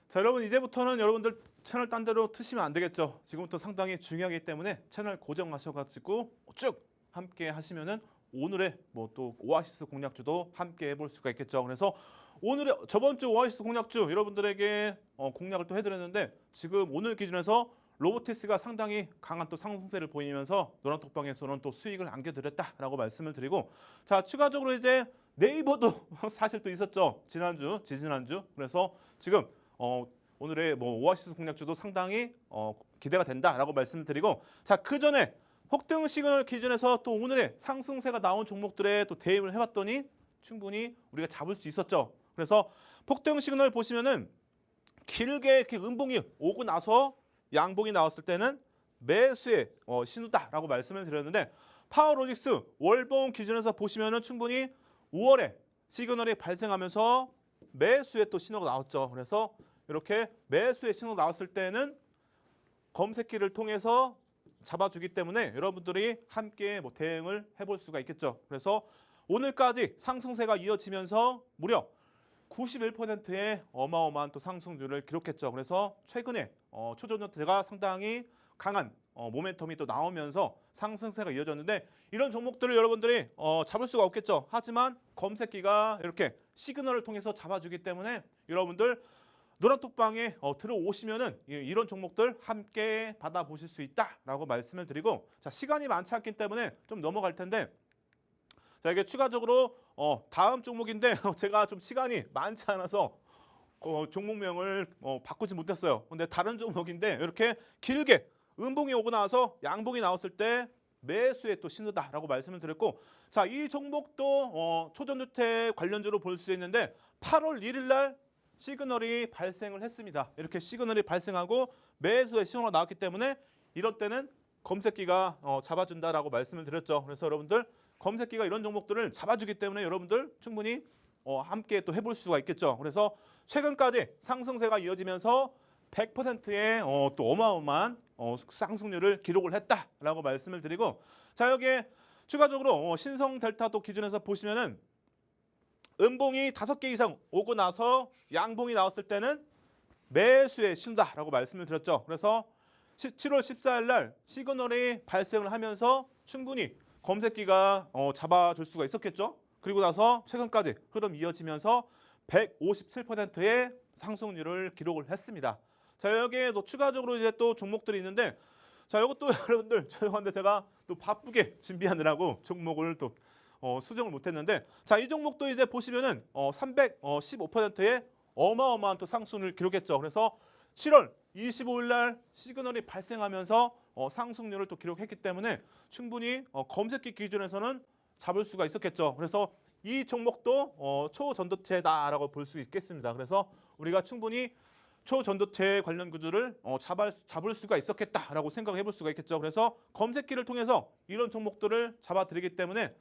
자, 여러분 이제부터는 여러분들 채널 딴 데로 트시면 안 되겠죠. 지금부터 상당히 중요하기 때문에 채널 고정하셔가지고 쭉 함께 하시면은 오늘의 뭐 또 오아시스 공략주도 함께 해볼 수가 있겠죠. 그래서 오늘의 저번 주 오아시스 공략주 여러분들에게 공략을 또 해드렸는데 지금 오늘 기준에서 로보티스가 상당히 강한 또 상승세를 보이면서 노란톡방에서는 또 수익을 안겨드렸다라고 말씀을 드리고 자 추가적으로 이제 네이버도 사실 또 있었죠. 지난주, 지지난주. 그래서 지금 오늘의 뭐 오아시스 공략주도 상당히 기대가 된다라고 말씀드리고 자 그 전에 폭등 시그널 기준에서 또 오늘의 상승세가 나온 종목들에 또 대입을 해봤더니 충분히 우리가 잡을 수 있었죠. 그래서 폭등 시그널 보시면은 길게 이렇게 음봉이 오고 나서 양봉이 나왔을 때는 매수의 신호다라고 말씀을 드렸는데 파워로직스 월봉 기준에서 보시면은 충분히 5월에 시그널이 발생하면서 매수의 또 신호가 나왔죠. 그래서 이렇게 매수의 신호 나왔을 때는 검색기를 통해서 잡아주기 때문에 여러분들이 함께 뭐 대응을 해볼 수가 있겠죠. 그래서 오늘까지 상승세가 이어지면서 무려 91%의 어마어마한 또 상승률을 기록했죠. 그래서 최근에 초전도체가 상당히 강한 모멘텀이 또 나오면서 상승세가 이어졌는데 이런 종목들을 여러분들이 잡을 수가 없겠죠. 하지만 검색기가 이렇게 시그널을 통해서 잡아주기 때문에 여러분들 노란톡방에 들어오시면은 이런 종목들 함께 받아보실 수 있다라고 말씀을 드리고, 자, 시간이 많지 않기 때문에 좀 넘어갈 텐데, 자, 이게 추가적으로 다음 종목인데 제가 좀 시간이 많지 않아서 종목명을 바꾸지 못했어요. 근데 다른 종목인데 이렇게 길게 음봉이 오고 나서 양봉이 나왔을 때 매수의 또 신호다라고 말씀을 드렸고, 자, 이 종목도 초전주택 관련주로 볼 수 있는데 8월 1일 날 시그널이 발생을 했습니다. 이렇게 시그널이 발생하고 매수의 신호가 나왔기 때문에 이럴 때는 검색기가 잡아준다라고 말씀을 드렸죠. 그래서 여러분들 검색기가 이런 종목들을 잡아주기 때문에 여러분들 충분히 함께 또 해볼 수가 있겠죠. 그래서 최근까지 상승세가 이어지면서 100%의 또 어마어마한 상승률을 기록을 했다라고 말씀을 드리고, 자, 여기에 추가적으로 신성 델타도 기준에서 보시면은 음봉이 5개 이상 오고 나서 양봉이 나왔을 때는 매수의 신호다라고 말씀을 드렸죠. 그래서 7월 14일 날 시그널이 발생을 하면서 충분히 검색기가 잡아줄 수가 있었겠죠. 그리고 나서 최근까지 흐름 이어지면서 157%의 상승률을 기록을 했습니다. 자, 여기에 또 추가적으로 이제 또 종목들이 있는데, 자, 이것도 여러분들 죄송한데 제가 또 바쁘게 준비하느라고 종목을 또 수정을 못했는데, 자, 이 종목도 이제 보시면은 315%의 어마어마한 또 상승을 기록했죠. 그래서 7월 25일 날 시그널이 발생하면서 상승률을 또 기록했기 때문에 충분히 검색기 기준에서는 잡을 수가 있었겠죠. 그래서 이 종목도 초전도체다라고 볼 수 있겠습니다. 그래서 우리가 충분히 초전도체 관련 구조를 잡을 수가 있었겠다라고 생각해 볼 수가 있겠죠. 그래서 검색기를 통해서 이런 종목들을 잡아드리기 때문에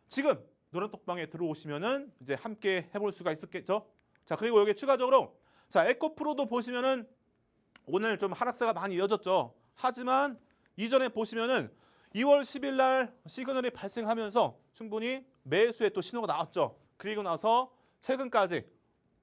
지금 노란톡방에 들어오시면은 이제 함께 해볼 수가 있었겠죠. 자, 그리고 여기 추가적으로 자, 에코프로도 보시면은 오늘 좀 하락세가 많이 이어졌죠. 하지만 이전에 보시면은 2월 10일 날 시그널이 발생하면서 충분히 매수의 또 신호가 나왔죠. 그리고 나서 최근까지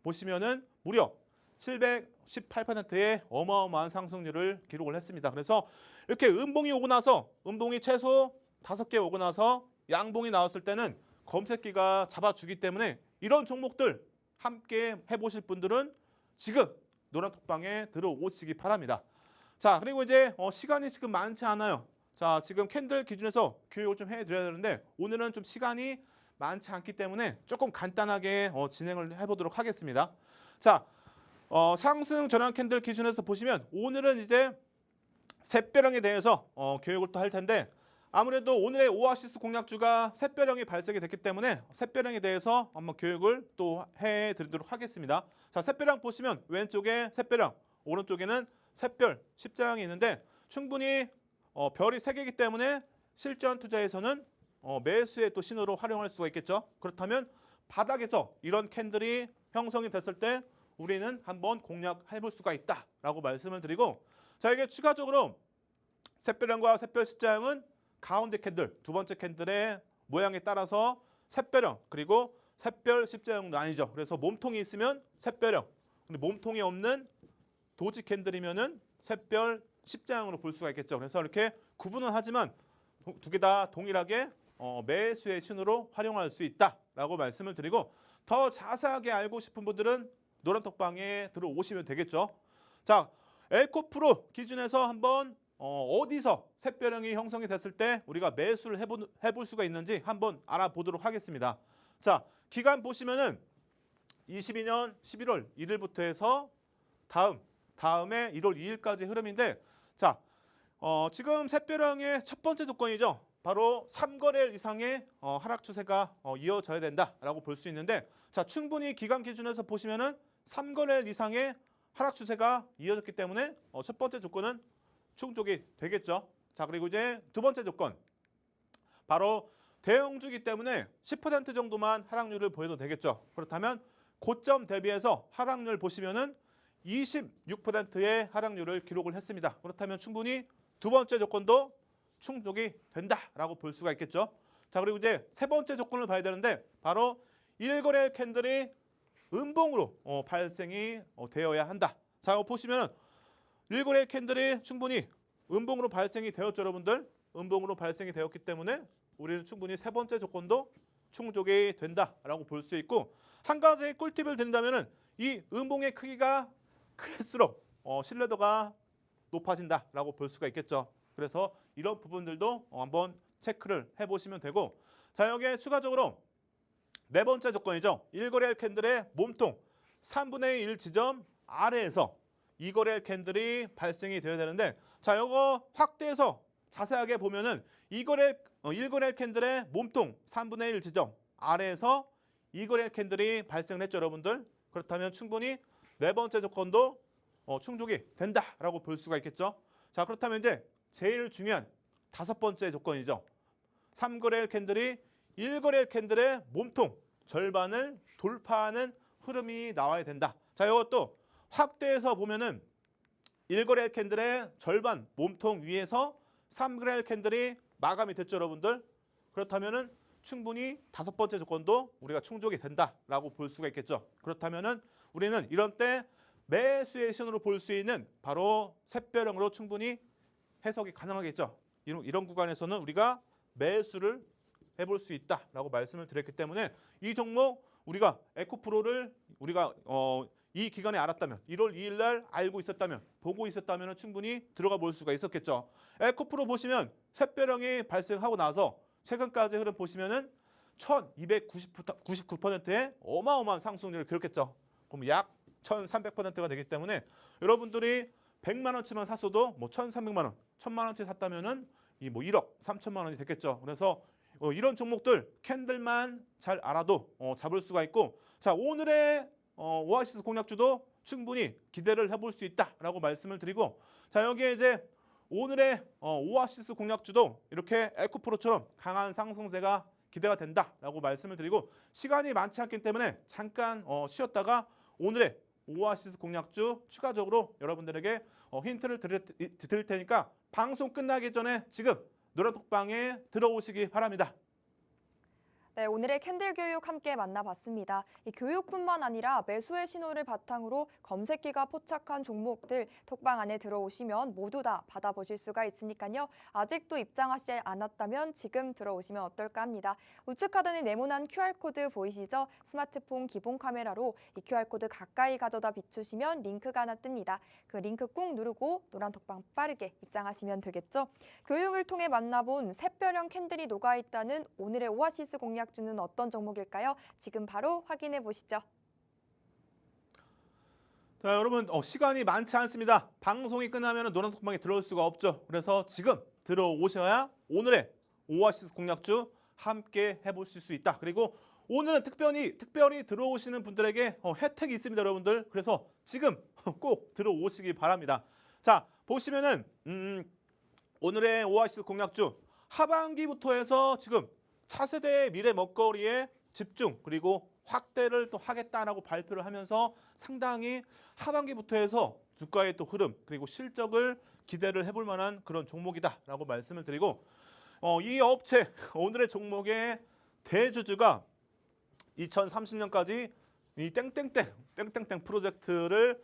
보시면은 무려 718%의 어마어마한 상승률을 기록을 했습니다. 그래서 이렇게 음봉이 오고 나서 음봉이 최소 5개 오고 나서 양봉이 나왔을 때는 검색기가 잡아주기 때문에 이런 종목들 함께 해보실 분들은 지금 노란톡방에 들어오시기 바랍니다. 자, 그리고 이제 시간이 지금 많지 않아요. 자, 지금 캔들 기준에서 교육을 좀 해드려야 되는데 오늘은 좀 시간이 많지 않기 때문에 조금 간단하게 진행을 해보도록 하겠습니다. 자, 상승 전환 캔들 기준에서 보시면 오늘은 이제 샛별형에 대해서 교육을 또 할 텐데, 아무래도 오늘의 오아시스 공략주가 샛별형이 발생이 됐기 때문에 샛별형에 대해서 한번 교육을 또 해드리도록 하겠습니다. 자, 샛별형 보시면 왼쪽에 샛별형, 오른쪽에는 샛별 십자형이 있는데 충분히 별이 3개이기 때문에 실전 투자에서는 매수의 또 신호로 활용할 수가 있겠죠. 그렇다면 바닥에서 이런 캔들이 형성이 됐을 때 우리는 한번 공략해 볼 수가 있다라고 말씀을 드리고, 자, 이게 추가적으로 샛별형과 샛별 십자형은 가운데 캔들, 두 번째 캔들의 모양에 따라서 샛별형 그리고 샛별 십자형 나뉘죠. 그래서 몸통이 있으면 샛별형, 근데 몸통이 없는 도지 캔들이면은 샛별 십자형으로 볼 수가 있겠죠. 그래서 이렇게 구분은 하지만 두 개 다 동일하게 매수의 신호로 활용할 수 있다라고 말씀을 드리고, 더 자세하게 알고 싶은 분들은 노란톡방에 들어오시면 되겠죠. 자, 에코프로 기준에서 한번 어디서 샛별형이 형성이 됐을 때 우리가 매수를 해볼 수가 있는지 한번 알아보도록 하겠습니다. 자, 기간 보시면은 22년 11월 1일부터 해서 다음에 1월 2일까지 흐름인데, 자, 지금 샛별형의 첫 번째 조건이죠. 바로 3거래일 이상의 하락 추세가 이어져야 된다라고 볼 수 있는데, 자, 충분히 기간 기준에서 보시면은 3거래일 이상의 하락 추세가 이어졌기 때문에 첫 번째 조건은 충족이 되겠죠. 자, 그리고 이제 두 번째 조건, 바로 대형주기 때문에 10% 정도만 하락률을 보여도 되겠죠. 그렇다면 고점 대비해서 하락률 보시면은 26%의 하락률을 기록을 했습니다. 그렇다면 충분히 두 번째 조건도 충족이 된다라고 볼 수가 있겠죠. 자, 그리고 이제 세 번째 조건을 봐야 되는데 바로 1거래일 캔들이 음봉으로 발생이 되어야 한다. 자, 보시면 일거래 캔들이 충분히 음봉으로 발생이 되었죠, 여러분들. 음봉으로 발생이 되었기 때문에 우리는 충분히 세 번째 조건도 충족이 된다라고 볼 수 있고, 한 가지 꿀팁을 드린다면은 이 음봉의 크기가 클수록 신뢰도가 높아진다라고 볼 수가 있겠죠. 그래서 이런 부분들도 한번 체크를 해보시면 되고, 자, 여기에 추가적으로 네 번째 조건이죠. 일거래할 캔들의 몸통 3분의 1 지점 아래에서 이거래할 캔들이 발생이 되어야 되는데, 자, 이거 확대해서 자세하게 보면은 일거래할 캔들의 몸통 3분의 1 지점 아래에서 이거래할 캔들이 발생을 했죠, 여러분들. 그렇다면 충분히 네 번째 조건도 충족이 된다라고 볼 수가 있겠죠. 자, 그렇다면 이제 제일 중요한 다섯 번째 조건이죠. 3거래일 캔들이 1거래일 캔들의 몸통 절반을 돌파하는 흐름이 나와야 된다. 자, 이것도 확대해서 보면은 1거래일 캔들의 절반 몸통 위에서 3거래일 캔들이 마감이 됐죠, 여러분들. 그렇다면은 충분히 다섯 번째 조건도 우리가 충족이 된다라고 볼 수가 있겠죠. 그렇다면은 우리는 이런 때 매수의 신호로 볼 수 있는 바로 샛별형으로 충분히 해석이 가능하겠죠. 이런 구간에서는 우리가 매수를 해볼 수 있다라고 말씀을 드렸기 때문에 이 종목 우리가 에코프로를 우리가 이 기간에 알았다면 1월 2일 날 알고 있었다면 보고 있었다면 충분히 들어가 볼 수가 있었겠죠. 에코프로 보시면 샛별형이 발생하고 나서 최근까지 흐름 보시면은 1299%의 어마어마한 상승률을 기록했죠. 그럼 약 1300%가 되기 때문에 여러분들이 100만 원치만 샀어도 뭐 1300만 원, 1000만 원치 샀다면은 이 뭐 1억 3천만 원이 됐겠죠. 그래서 이런 종목들 캔들만 잘 알아도 잡을 수가 있고, 자, 오늘의 오아시스 공략주도 충분히 기대를 해볼 수 있다라고 말씀을 드리고, 자, 여기에 이제 오늘의 오아시스 공략주도 이렇게 에코프로처럼 강한 상승세가 기대가 된다라고 말씀을 드리고, 시간이 많지 않기 때문에 잠깐 쉬었다가 오늘의 오아시스 공략주 추가적으로 여러분들에게 힌트를 드릴 테니까 방송 끝나기 전에 지금 노란톡방에 들어오시기 바랍니다. 네, 오늘의 캔들 교육 함께 만나봤습니다. 이 교육뿐만 아니라 매수의 신호를 바탕으로 검색기가 포착한 종목들 톡방 안에 들어오시면 모두 다 받아보실 수가 있으니까요. 아직도 입장하시지 않았다면 지금 들어오시면 어떨까 합니다. 우측 하단에 네모난 QR코드 보이시죠? 스마트폰 기본 카메라로 이 QR코드 가까이 가져다 비추시면 링크가 하나 뜹니다. 그 링크 꾹 누르고 노란 톡방 빠르게 입장하시면 되겠죠. 교육을 통해 만나본 샛별형 캔들이 녹아있다는 오늘의 오아시스 공략 주는 어떤 종목일까요? 지금 바로 확인해 보시죠. 자, 여러분 시간이 많지 않습니다. 방송이 끝나면 노란톡방에 들어올 수가 없죠. 그래서 지금 들어오셔야 오늘의 오아시스 공략주 함께 해보실 수 있다. 그리고 오늘은 특별히 들어오시는 분들에게 혜택이 있습니다, 여러분들. 그래서 지금 꼭 들어오시기 바랍니다. 자, 보시면은 오늘의 오아시스 공략주 하반기부터 해서 지금 차세대의 미래 먹거리에 집중 그리고 확대를 또 하겠다라고 발표를 하면서 상당히 하반기부터 해서 주가의 또 흐름 그리고 실적을 기대를 해볼 만한 그런 종목이다라고 말씀을 드리고, 이 업체 오늘의 종목의 대주주가 2030년까지 이 땡땡땡 프로젝트를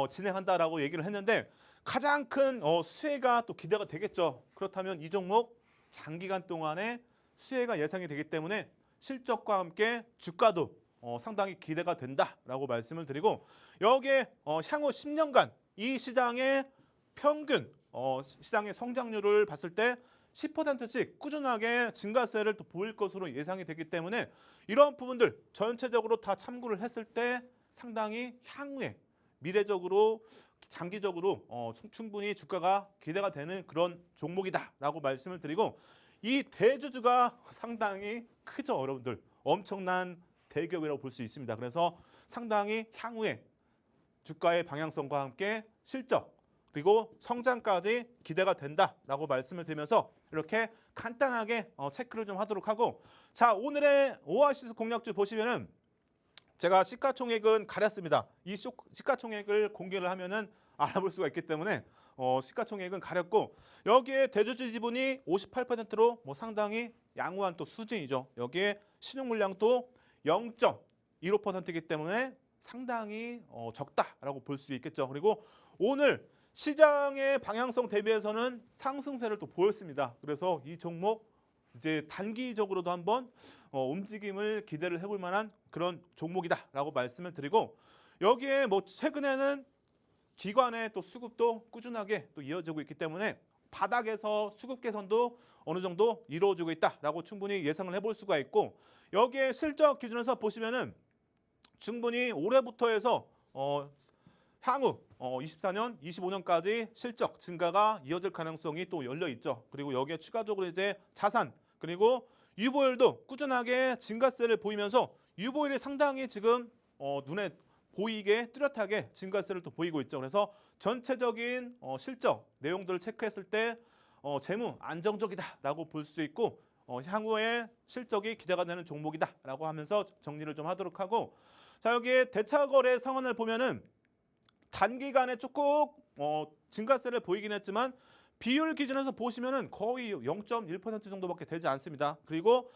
진행한다라고 얘기를 했는데, 가장 큰 수혜가 또 기대가 되겠죠. 그렇다면 이 종목 장기간 동안에 수혜가 예상이 되기 때문에 실적과 함께 주가도 상당히 기대가 된다라고 말씀을 드리고, 여기에 향후 10년간 이 시장의 평균 시장의 성장률을 봤을 때 10%씩 꾸준하게 증가세를 또 보일 것으로 예상이 되기 때문에 이런 부분들 전체적으로 다 참고를 했을 때 상당히 향후에 미래적으로 장기적으로 충분히 주가가 기대가 되는 그런 종목이다라고 말씀을 드리고, 이 대주주가 상당히 크죠, 여러분들. 엄청난 대기업이라고 볼 수 있습니다. 그래서 상당히 향후에 주가의 방향성과 함께 실적 그리고 성장까지 기대가 된다라고 말씀을 드리면서 이렇게 간단하게 체크를 좀 하도록 하고, 자, 오늘의 오아시스 공략주 보시면은 제가 시가총액은 가렸습니다. 이 시가총액을 공개를 하면은 알아볼 수가 있기 때문에 시가총액은 가렸고, 여기에 대주주 지분이 58%로 뭐 상당히 양호한 또 수준이죠. 여기에 신용 물량도 0.15%이기 때문에 상당히 적다라고 볼 수 있겠죠. 그리고 오늘 시장의 방향성 대비해서는 상승세를 또 보였습니다. 그래서 이 종목 이제 단기적으로도 한번 움직임을 기대를 해볼 만한 그런 종목이다라고 말씀을 드리고, 여기에 뭐 최근에는 기관의 또 수급도 꾸준하게 또 이어지고 있기 때문에 바닥에서 수급 개선도 어느 정도 이루어지고 있다라고 충분히 예상을 해볼 수가 있고, 여기에 실적 기준에서 보시면은 충분히 올해부터 해서 향후 24년, 25년까지 실적 증가가 이어질 가능성이 또 열려 있죠. 그리고 여기에 추가적으로 이제 자산 그리고 유보율도 꾸준하게 증가세를 보이면서 유보율이 상당히 지금 눈에 보이게 뚜렷하게 증가세를 또 보이고 있죠. 그래서 전체적인 실적 내용들을 체크했을 때 재무 안정적이다라고 볼 수 있고 향후에 실적이 기대가 되는 종목이다라고 하면서 정리를 좀 하도록 하고, 자 여기에 대차거래 상황을 보면은 단기간에 조금 증가세를 보이긴 했지만 비율 기준에서 보시면은 거의 0.1% 정도밖에 되지 않습니다. 그리고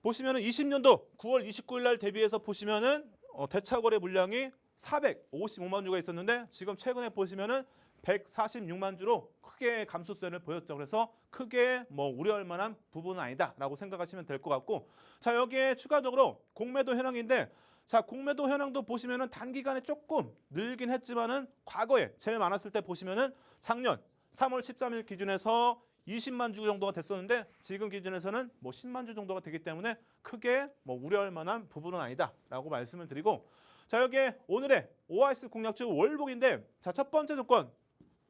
보시면은 20년도 9월 29일 날 대비해서 보시면은 대차거래 물량이 455만 주가 있었는데 지금 최근에 보시면은 146만 주로 크게 감소세를 보였죠. 그래서 크게 뭐 우려할 만한 부분은 아니다라고 생각하시면 될 것 같고, 자 여기에 추가적으로 공매도 현황인데, 자 공매도 현황도 보시면은 단기간에 조금 늘긴 했지만은 과거에 제일 많았을 때 보시면은 작년 3월 13일 기준에서 20만 주 정도가 됐었는데 지금 기준에서는 뭐 10만 주 정도가 되기 때문에 크게 뭐 우려할 만한 부분은 아니다라고 말씀을 드리고, 자 여기에 오늘의 오아시스 공략주 월봉인데, 자 첫 번째 조건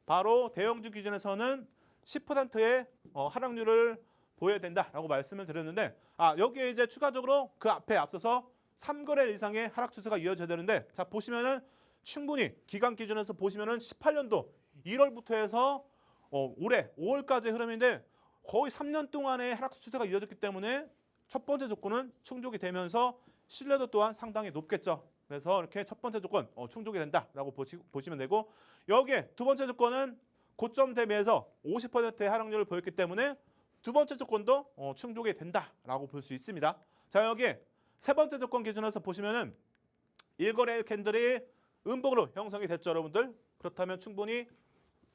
바로 대형주 기준에서는 10%의 하락률을 보여야 된다라고 말씀을 드렸는데, 여기에 이제 추가적으로 그 앞에 앞서서 3거래일 이상의 하락 추세가 이어져야 되는데, 자 보시면은 충분히 기간 기준에서 보시면은 18년도 1월부터 해서 올해 5월까지 흐름인데 거의 3년 동안의 하락 추세가 이어졌기 때문에 첫 번째 조건은 충족이 되면서 신뢰도 또한 상당히 높겠죠. 그래서 이렇게 첫 번째 조건 충족이 된다라고 보시면 되고, 여기에 두 번째 조건은 고점 대비해서 50%의 하락률을 보였기 때문에 두 번째 조건도 충족이 된다라고 볼 수 있습니다. 자 여기에 세 번째 조건 기준에서 보시면은 1거래일 캔들이 음봉으로 형성이 됐죠, 여러분들. 그렇다면 충분히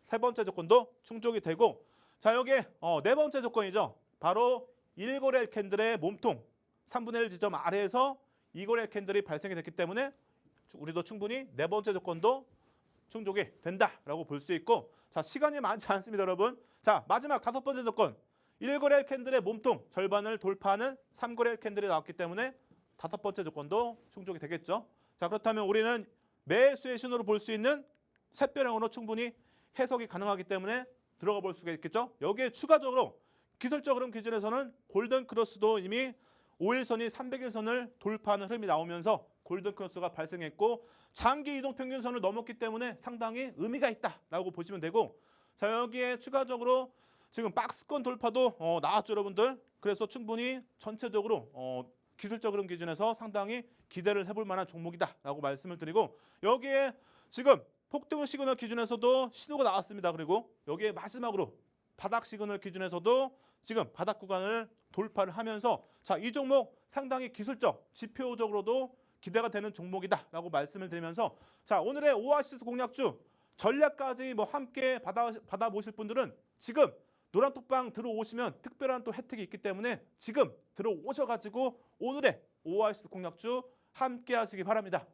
세 번째 조건도 충족이 되고, 자 여기에 네 번째 조건이죠. 바로 1거래일 캔들의 몸통 3분의 1 지점 아래에서 2거래일 캔들이 발생이 됐기 때문에 우리도 충분히 네 번째 조건도 충족이 된다라고 볼 수 있고, 자 시간이 많지 않습니다, 여러분. 자 마지막 다섯 번째 조건 1거래일 캔들의 몸통 절반을 돌파하는 3거래일 캔들이 나왔기 때문에 다섯 번째 조건도 충족이 되겠죠. 자 그렇다면 우리는 매수의 신호로 볼 수 있는 샛별형으로 충분히 해석이 가능하기 때문에 들어가 볼 수가 있겠죠. 여기에 추가적으로 기술적 흐름 기준에서는 골든 크로스도 이미 5일선이 300일선을 돌파하는 흐름이 나오면서 골든 크로스가 발생했고, 장기 이동 평균선을 넘었기 때문에 상당히 의미가 있다라고 보시면 되고, 자 여기에 추가적으로 지금 박스권 돌파도 나왔죠, 여러분들. 그래서 충분히 전체적으로 기술적 흐름 기준에서 상당히 기대를 해볼 만한 종목이다라고 말씀을 드리고, 여기에 지금 폭등 시그널 기준에서도 신호가 나왔습니다. 그리고 여기에 마지막으로 바닥 시그널 기준에서도 지금 바닥 구간을 돌파를 하면서 자 이 종목 상당히 기술적 지표적으로도 기대가 되는 종목이다라고 말씀을 드리면서, 자 오늘의 오아시스 공략주 전략까지 뭐 함께 받아보실 분들은 지금 노란톡방 들어오시면 특별한 또 혜택이 있기 때문에 지금 들어오셔가지고 오늘의 오아시스 공략주 함께 하시기 바랍니다.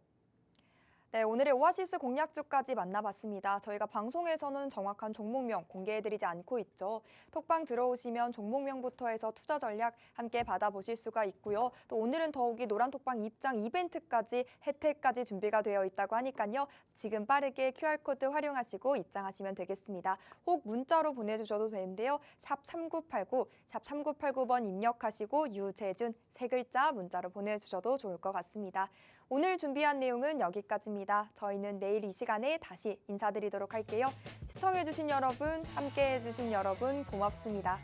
네, 오늘의 오아시스 공략주까지 만나봤습니다. 저희가 방송에서는 정확한 종목명 공개해드리지 않고 있죠. 톡방 들어오시면 종목명부터 해서 투자 전략 함께 받아보실 수가 있고요. 또 오늘은 더욱이 노란톡방 입장 이벤트까지 혜택까지 준비가 되어 있다고 하니까요. 지금 빠르게 QR코드 활용하시고 입장하시면 되겠습니다. 혹 문자로 보내주셔도 되는데요. 샵 3989, 샵 3989번 입력하시고 유재준 세 글자 문자로 보내주셔도 좋을 것 같습니다. 오늘 준비한 내용은 여기까지입니다. 저희는 내일 이 시간에 다시 인사드리도록 할게요. 시청해주신 여러분, 함께해주신 여러분 고맙습니다.